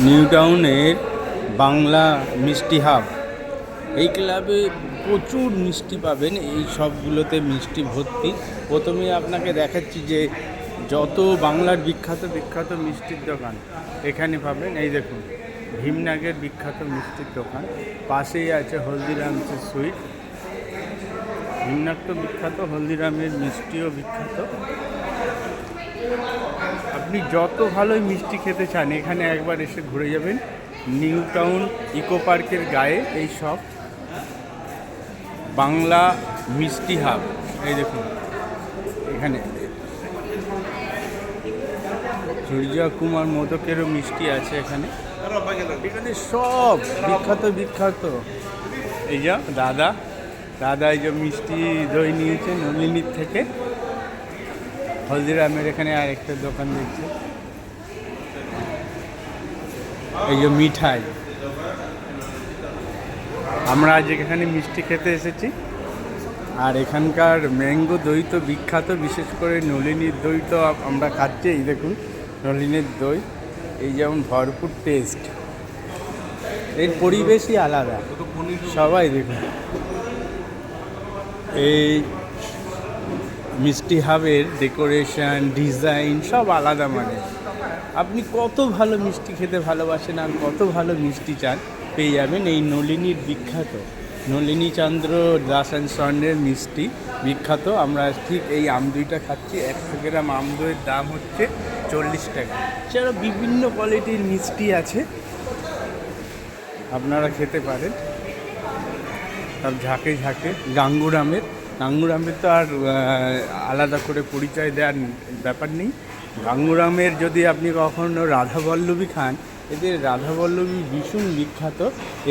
New টাউনের বাংলা মিষ্টি hub, এই ক্লাবে প্রচুর মিষ্টি পাবেন। এই সবগুলোতে মিষ্টি ভর্তি। প্রথমে আপনাকে দেখাচ্ছি যে যত বাংলার বিখ্যাত বিখ্যাত মিষ্টির দোকান এখানে পাবেন। এই দেখুন, ভীমনাগের বিখ্যাত মিষ্টির দোকান, পাশেই আছে হলদিরামসের সুইট। ভীমনাগ তো বিখ্যাত, হলদিরামের মিষ্টিও বিখ্যাত। আপনি যত ভালোই মিষ্টি খেতে চান এখানে একবার এসে ঘুরে যাবেন। নিউ টাউন ইকো পার্কের গায়ে এই সব বাংলা মিষ্টি হাব। এই দেখুন, এখানে সূর্য কুমার মোদকেরও মিষ্টি আছে এখানে। এখানে সব বিখ্যাত বিখ্যাত। এই যে দাদা এই যে মিষ্টি দই নিয়েছে নলিনীর থেকে। হলদিরামের এখানে আরেকটা দোকান দেখছে। এই যে মিঠাই, আমরা আজ এখানে মিষ্টি খেতে এসেছি। আর এখানকার ম্যাঙ্গো দই তো বিখ্যাত, বিশেষ করে নলিনীর দই তো আমরা খাচ্ছি। এই দেখুন নলিনীর দই, এই যেমন ভরপুর টেস্ট, এর পরিবেশই আলাদা। সবাই দেখুন, এই মিষ্টি হাবের ডেকোরেশন ডিজাইন সব আলাদা। মানে আপনি কত ভালো মিষ্টি খেতে ভালোবাসেন আর কত ভালো মিষ্টি চান পেয়ে যাবেন এই নলিনীর বিখ্যাত নলিনী চন্দ্র দাস অ্যান্ড সনের মিষ্টি বিখ্যাত। আমরা ঠিক এই আমদইটা খাচ্ছি। 100 গ্রাম আমদইয়ের দাম হচ্ছে 40 টাকা। এছাড়াও বিভিন্ন কোয়ালিটির মিষ্টি আছে, আপনারা খেতে পারেন। সব ঝাঁকে ঝাঁকে গাঙ্গুরামের তো আর আলাদা করে পরিচয় দেওয়ার ব্যাপার নেই। গাঙ্গুরামের যদি আপনি কখনো রাধাবল্লভী খান, এদের রাধাবল্লভী ভীষণ বিখ্যাত।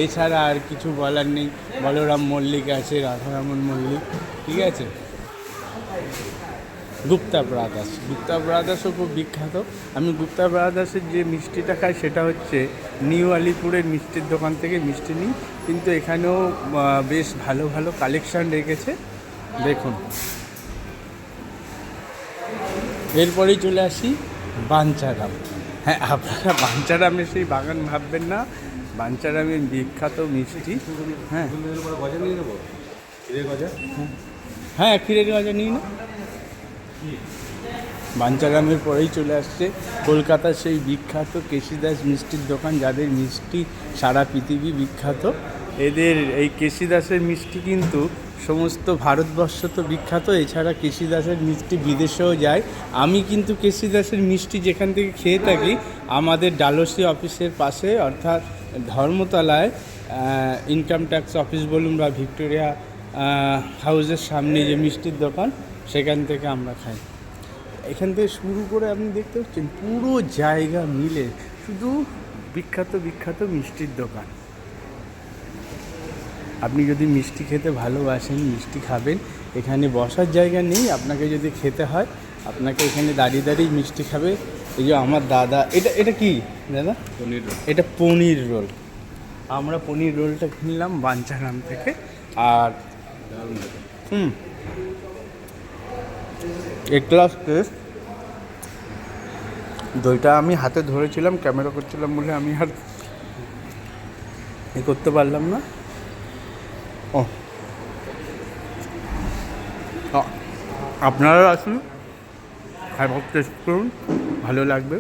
এছাড়া আর কিছু বলার নেই। বলরাম মল্লিক আছে, রাধারমন মল্লিক, ঠিক আছে। গুপ্তা ব্রাদার্সও খুব বিখ্যাত। আমি গুপ্তা ব্রাদার্সের যে মিষ্টিটা খাই সেটা হচ্ছে নিউ আলিপুরের মিষ্টির দোকান থেকে মিষ্টি নিই, কিন্তু এখানেও বেশ ভালো ভালো কালেকশান রেখেছে দেখুন। এরপরেই চলে আসি বাঞ্চারাম। হ্যাঁ, আপনারা বাঞ্চারামের সেই বাগান ভাববেন না, বাঞ্চারামের বিখ্যাত মিষ্টি। হ্যাঁ হ্যাঁ, ক্ষীরের গজা নিই না। বাঞ্চারামের পরেই চলে আসছে কলকাতার সেই বিখ্যাত কেশিদাস মিষ্টির দোকান, যাদের মিষ্টি সারা পৃথিবী বিখ্যাত। এদের এই কেশিদাসের মিষ্টি কিন্তু সমস্ত ভারতবর্ষ তো বিখ্যাত, এছাড়া কেশিদাসের মিষ্টি বিদেশেও যায়। আমি কিন্তু কেশিদাসের মিষ্টি যেখান থেকে খেয়ে থাকি, আমাদের ডালহৌসি অফিসের পাশে, অর্থাৎ ধর্মতলায় ইনকাম ট্যাক্স অফিস বলুন বা ভিক্টোরিয়া হাউসের সামনে যে মিষ্টির দোকান, সেখান থেকে আমরা খাই। এখান থেকে শুরু করে আপনি দেখতে পাচ্ছেন পুরো জায়গা মিলে শুধু বিখ্যাত বিখ্যাত মিষ্টির দোকান। আপনি যদি মিষ্টি খেতে ভালোবাসেন, মিষ্টি খাবেন, এখানে বসার জায়গা নেই। আপনাকে যদি খেতে হয়, আপনাকে এখানে দাঁড়িয়ে দাঁড়িয়ে মিষ্টি খাবে। এই যে আমার দাদা, এটা কি দাদা? পনির রোল। এটা পনির রোল। আমরা পনির রোলটা কিনলাম বাঞ্চারাম থেকে। আর এক গ্লাস টেস্ট। দইটা আমি হাতে ধরেছিলাম, ক্যামেরা করছিলাম বলে আমি আর করতে পারলাম না। আপনারা আসুন, খাবার টেস্ট করুন, ভালো লাগবে।